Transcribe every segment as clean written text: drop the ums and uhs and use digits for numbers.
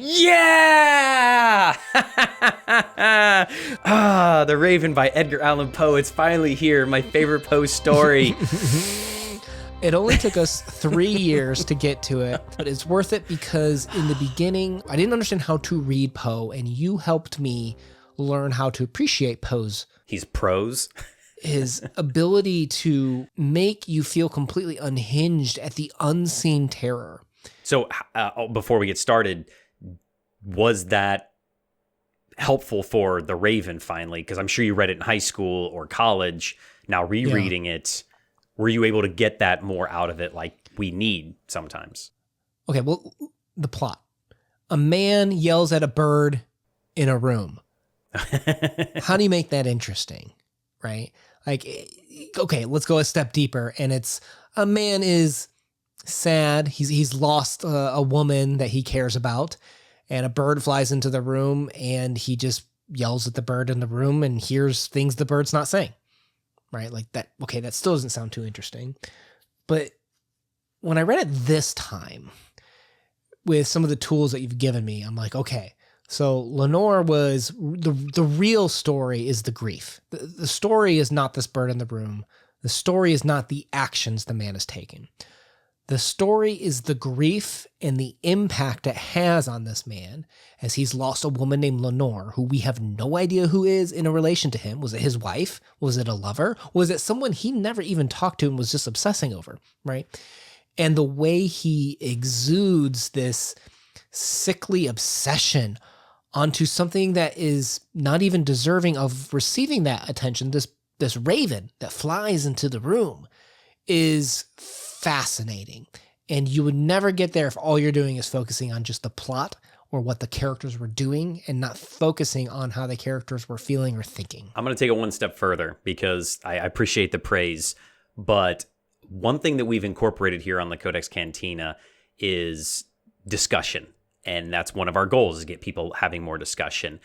Yeah! The Raven by Edgar Allan Poe. It's finally here. My favorite Poe story. It only took us 3 years to get to it, but it's worth it because in the beginning, I didn't understand how to read Poe, and you helped me learn how to appreciate Poe's. He's prose. His ability to make you feel completely unhinged at the unseen terror. So before we get started, was that helpful for The Raven finally? Because I'm sure you read it in high school or college. Now rereading it, were you able to get that more out of it like we need sometimes? Okay, well, the plot. A man yells at a bird in a room. How do you make that interesting, right? Like, okay, let's go a step deeper. And it's a man is sad. He's lost a woman that he cares about. And a bird flies into the room and he just yells at the bird in the room and hears things the bird's not saying, right? Like that. Okay, that still doesn't sound too interesting. But when I read it this time with some of the tools that you've given me, I'm like, okay, so Lenore was the real story is the grief. The story is not this bird in the room. The story is not the actions the man is taking. The story is the grief and the impact it has on this man as he's lost a woman named Lenore, who we have no idea who is in a relation to him. Was it his wife? Was it a lover? Was it someone he never even talked to and was just obsessing over, right? And the way he exudes this sickly obsession onto something that is not even deserving of receiving that attention, this raven that flies into the room is fascinating. And you would never get there if all you're doing is focusing on just the plot or what the characters were doing and not focusing on how the characters were feeling or thinking. I'm going to take it one step further because I appreciate the praise, but one thing that we've incorporated here on the CodeX Cantina is discussion. And that's one of our goals, is get people having more discussion.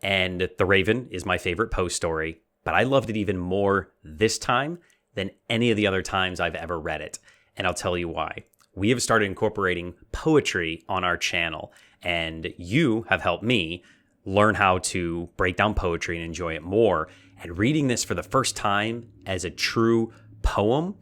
And The Raven is my favorite Poe story, but I loved it even more this time than any of the other times I've ever read it. And I'll tell you why. We have started incorporating poetry on our channel, and you have helped me learn how to break down poetry and enjoy it more. And reading this for the first time as a true poem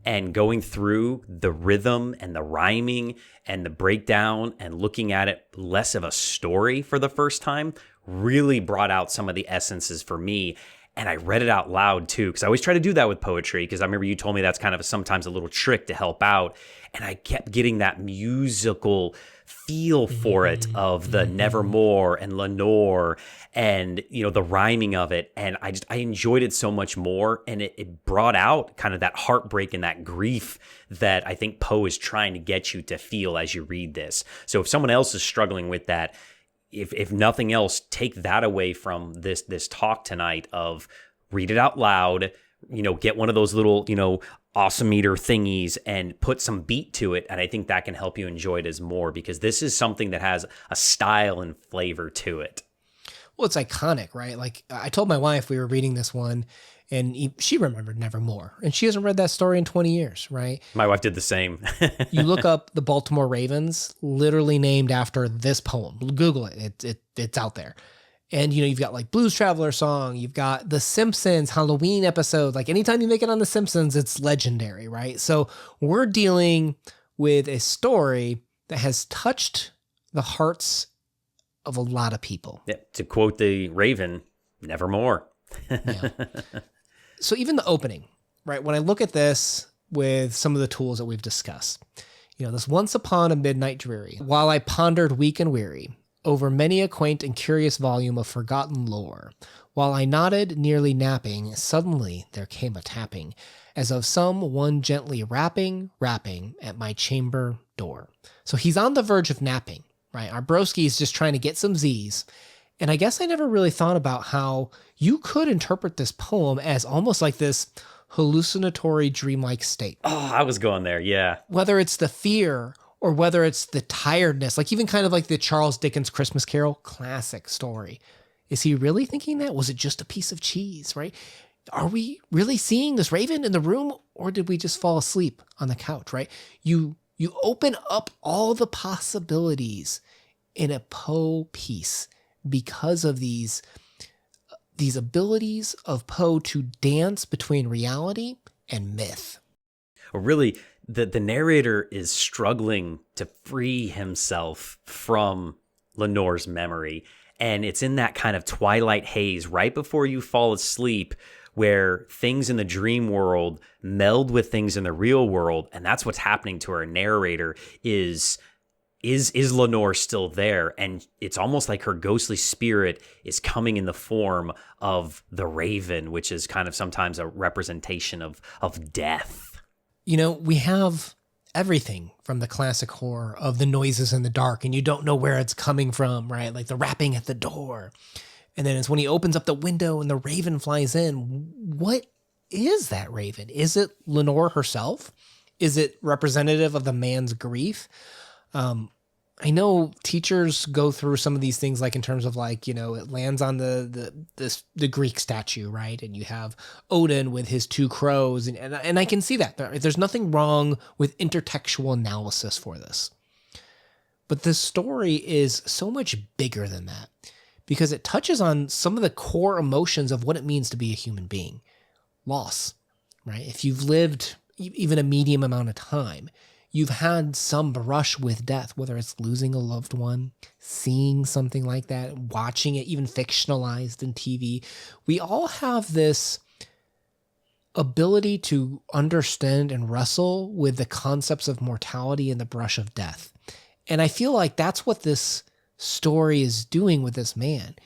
and going through the rhythm and the rhyming and the breakdown and looking at it less of a story for the first time really brought out some of the essences for me. And I read it out loud too, because I always try to do that with poetry, because I remember you told me that's kind of sometimes a little trick to help out. And I kept getting that musical feel for it of the Nevermore and Lenore and, you know, the rhyming of it. And I enjoyed it so much more. And it brought out kind of that heartbreak and that grief that I think Poe is trying to get you to feel as you read this. So if someone else is struggling with that, if nothing else, take that away from this talk tonight of read it out loud, you know, get one of those little, you know, awesome meter thingies and put some beat to it. And I think that can help you enjoy it as more, because this is something that has a style and flavor to it. Well, it's iconic, right? Like I told my wife we were reading this one and she remembered Nevermore, and she hasn't read that story in 20 years, right? My wife did the same. You look up the Baltimore Ravens, literally named after this poem. Google it. It's out there. And, you know, you've got like Blues Traveler song. You've got the Simpsons Halloween episode. Like anytime you make it on the Simpsons, it's legendary, right? So we're dealing with a story that has touched the hearts of a lot of people. Yeah, to quote the Raven, nevermore. Yeah. So even the opening, right? When I look at this with some of the tools that we've discussed, you know, this once upon a midnight dreary, while I pondered weak and weary over many a quaint and curious volume of forgotten lore, while I nodded, nearly napping, suddenly there came a tapping, as of some one gently rapping at my chamber door. So he's on the verge of napping, right? Our broski's just trying to get some Z's. And I guess I never really thought about how you could interpret this poem as almost like this hallucinatory dreamlike state. Oh, I was going there, yeah. Whether it's the fear or whether it's the tiredness, like even kind of like the Charles Dickens Christmas Carol classic story. Is he really thinking that? Was it just a piece of cheese, right? Are we really seeing this raven in the room, or did we just fall asleep on the couch, right? You open up all the possibilities in a Poe piece because of these abilities of Poe to dance between reality and myth. Really, the narrator is struggling to free himself from Lenore's memory. And it's in that kind of twilight haze right before you fall asleep where things in the dream world meld with things in the real world. And that's what's happening to our narrator is Lenore still there? And it's almost like her ghostly spirit is coming in the form of the raven, which is kind of sometimes a representation of death. You know, we have everything from the classic horror of the noises in the dark and you don't know where it's coming from, right? Like the rapping at the door. And then it's when he opens up the window and the raven flies in. What is that raven? Is it Lenore herself? Is it representative of the man's grief? I know teachers go through some of these things, like in terms of like, you know, it lands on the Greek statue, right? And you have Odin with his two crows, and I can see that. There's nothing wrong with intertextual analysis for this. But this story is so much bigger than that because it touches on some of the core emotions of what it means to be a human being. Loss, right? If you've lived even a medium amount of time, you've had some brush with death, whether it's losing a loved one, seeing something like that, watching it even fictionalized in TV. We all have this ability to understand and wrestle with the concepts of mortality and the brush of death. And I feel like that's what this story is doing with this man.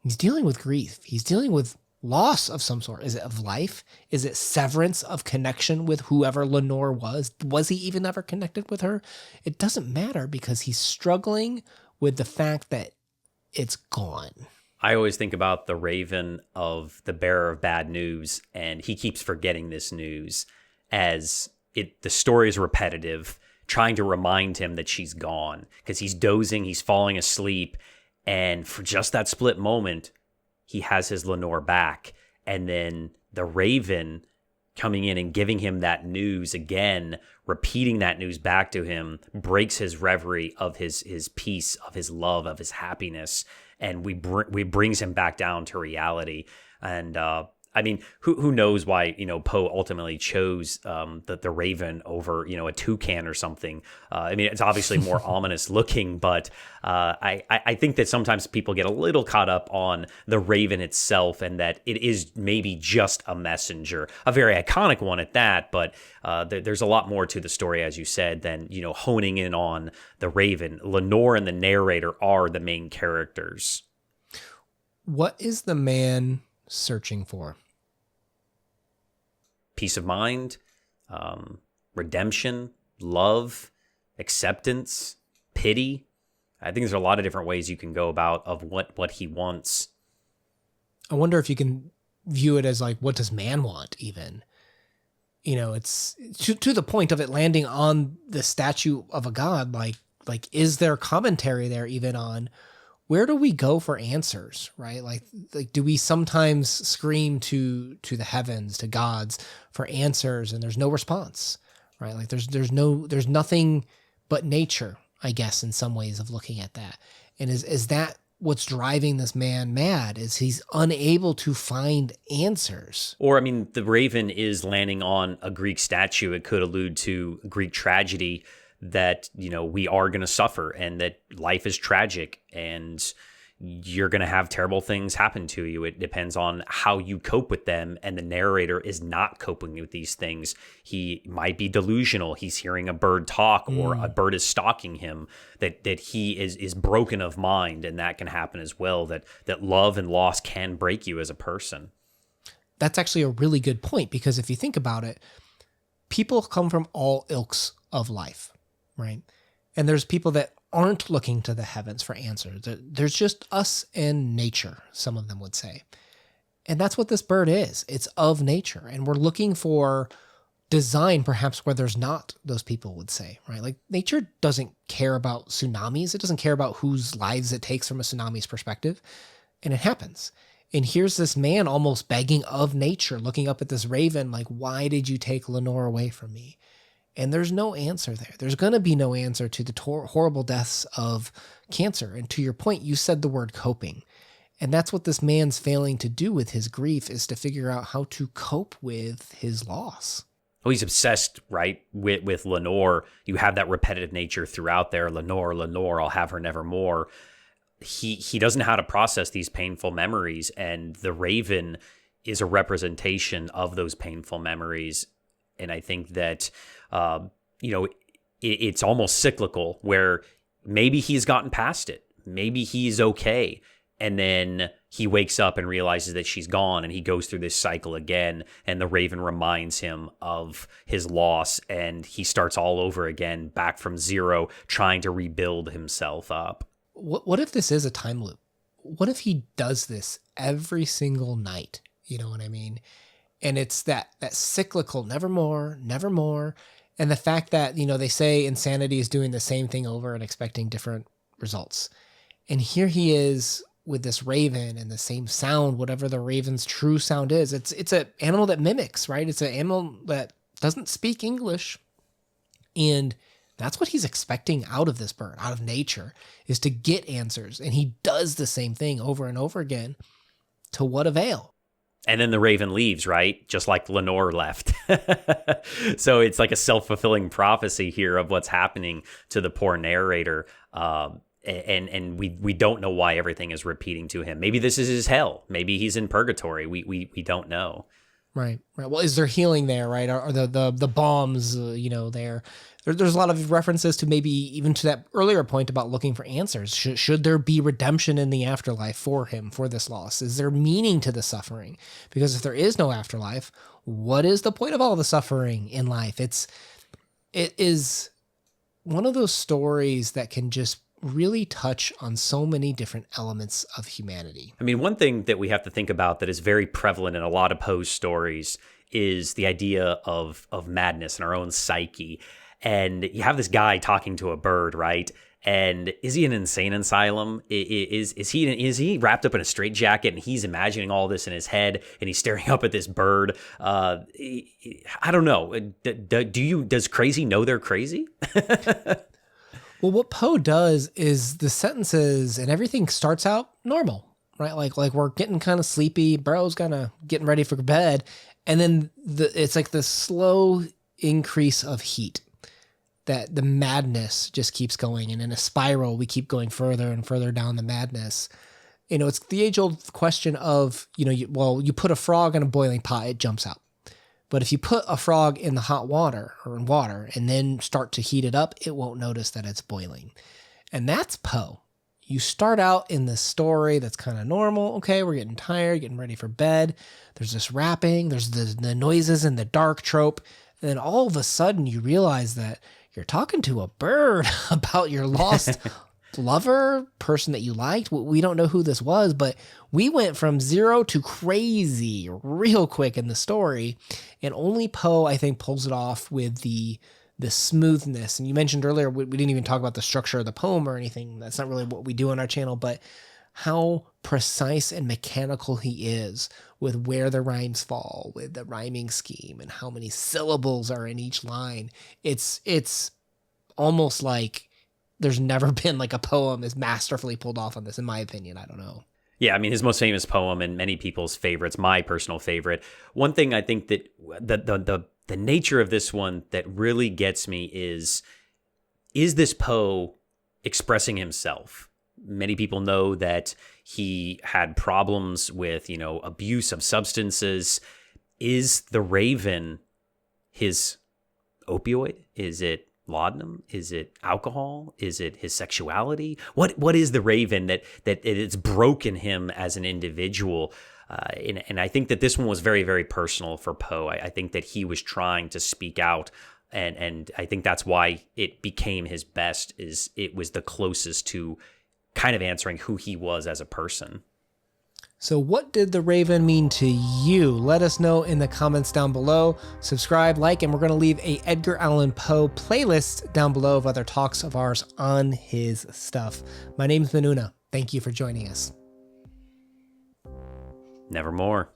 He's dealing with grief. He's dealing with loss of some sort. Is it of life? Is it severance of connection with whoever Lenore was? Was he even ever connected with her? It doesn't matter because he's struggling with the fact that it's gone. I always think about the raven of the bearer of bad news, and he keeps forgetting this news as the story is repetitive, trying to remind him that she's gone because he's dozing, he's falling asleep, and for just that split moment, he has his Lenore back, and then the raven coming in and giving him that news again, repeating that news back to him, breaks his reverie of his peace, of his love, of his happiness, and we brings him back down to reality. And I mean, who knows why, you know, Poe ultimately chose the raven over, you know, a toucan or something. I mean, it's obviously more ominous looking, but I think that sometimes people get a little caught up on the raven itself and that it is maybe just a messenger, a very iconic one at that. But there's a lot more to the story, as you said, than, you know, honing in on the raven. Lenore and the narrator are the main characters. What is the man searching for? Peace of mind, redemption, love, acceptance, pity. I think there's a lot of different ways you can go about of what he wants. I wonder if you can view it as like, what does man want even? You know, it's to the point of it landing on the statue of a god. Like, is there commentary there even on where do we go for answers, right? Like do we sometimes scream to the heavens, to gods for answers, and there's no response, right? Like there's nothing but nature, I guess, in some ways of looking at that. And is that what's driving this man mad? Is he's unable to find answers? Or, I mean, the raven is landing on a Greek statue. It could allude to Greek tragedy, that, you know, we are going to suffer and that life is tragic and you're going to have terrible things happen to you. It depends on how you cope with them. And the narrator is not coping with these things. He might be delusional. He's hearing a bird talk or a bird is stalking him, that he is broken of mind. And that can happen as well, that love and loss can break you as a person. That's actually a really good point, because if you think about it, people come from all ilks of life. Right. And there's people that aren't looking to the heavens for answers. There's just us and nature, some of them would say. And that's what this bird is. It's of nature. And we're looking for design, perhaps, where there's not, those people would say, right? Like nature doesn't care about tsunamis. It doesn't care about whose lives it takes from a tsunami's perspective. And it happens. And here's this man almost begging of nature, looking up at this raven, like, why did you take Lenore away from me? And there's no answer there. There's going to be no answer to the horrible deaths of cancer. And to your point, you said the word coping. And that's what this man's failing to do with his grief, is to figure out how to cope with his loss. Well, he's obsessed, right, with Lenore. You have that repetitive nature throughout there. Lenore, I'll have her nevermore. He doesn't know how to process these painful memories, and the Raven is a representation of those painful memories. And I think that, it's almost cyclical, where maybe he's gotten past it. Maybe he's okay. And then he wakes up and realizes that she's gone, and he goes through this cycle again. And the Raven reminds him of his loss, and he starts all over again, back from zero, trying to rebuild himself up. What if this is a time loop? What if he does this every single night? You know what I mean? And it's that cyclical, nevermore. And the fact that, they say insanity is doing the same thing over and expecting different results. And here he is with this raven and the same sound, whatever the raven's true sound is. It's an animal that mimics, right? It's an animal that doesn't speak English. And that's what he's expecting out of this bird, out of nature, is to get answers. And he does the same thing over and over again. To what avail? And then the Raven leaves, right? Just like Lenore left. So it's like a self-fulfilling prophecy here of what's happening to the poor narrator. And we don't know why everything is repeating to him. Maybe this is his hell. Maybe he's in purgatory. We don't know. Right. Well, is there healing there, right? Are the bombs, there? There's a lot of references to maybe even to that earlier point about looking for answers. Should there be redemption in the afterlife for him, for this loss? Is there meaning to the suffering? Because if there is no afterlife, what is the point of all the suffering in life? It is one of those stories that can just really touch on so many different elements of humanity. I mean, one thing that we have to think about that is very prevalent in a lot of Poe's stories is the idea of madness in our own psyche. And you have this guy talking to a bird, right? And is he in an insane asylum? Is he wrapped up in a straitjacket and he's imagining all this in his head and he's staring up at this bird? I don't know. Does crazy know they're crazy? Well, what Poe does is the sentences and everything starts out normal, right? Like we're getting kind of sleepy, bro's kind of getting ready for bed, and then it's like the slow increase of heat, that the madness just keeps going, and in a spiral we keep going further and further down the madness. It's the age-old question of, you put a frog in a boiling pot, it jumps out. But if you put a frog in the hot water or in water and then start to heat it up, it won't notice that it's boiling. And that's Poe. You start out in this story that's kind of normal. Okay, we're getting tired, getting ready for bed. There's this rapping, there's the noises in the dark trope. And then all of a sudden you realize that you're talking to a bird about your lost lover, person that you liked. We don't know who this was, but we went from zero to crazy real quick in the story. And only Poe, I think, pulls it off with the smoothness. And you mentioned earlier, we didn't even talk about the structure of the poem or anything. That's not really what we do on our channel, but how precise and mechanical he is with where the rhymes fall, with the rhyming scheme, and how many syllables are in each line. It's almost like there's never been like a poem as masterfully pulled off on this, in my opinion. I don't know. Yeah, I mean, his most famous poem and many people's favorites, my personal favorite. One thing I think that the nature of this one that really gets me is this Poe expressing himself? Many people know that he had problems with, abuse of substances. Is the Raven his opioid? Is it laudanum? Is it alcohol? Is it his sexuality? What is the Raven that it's broken him as an individual? And I think that this one was very, very personal for Poe. I think that he was trying to speak out, and I think that's why it became his best. Is it was the closest to kind of answering who he was as a person. So what did the Raven mean to you? Let us know in the comments down below. Subscribe, like, and we're going to leave a Edgar Allan Poe playlist down below of other talks of ours on his stuff. My name's Manuna. Thank you for joining us. Nevermore.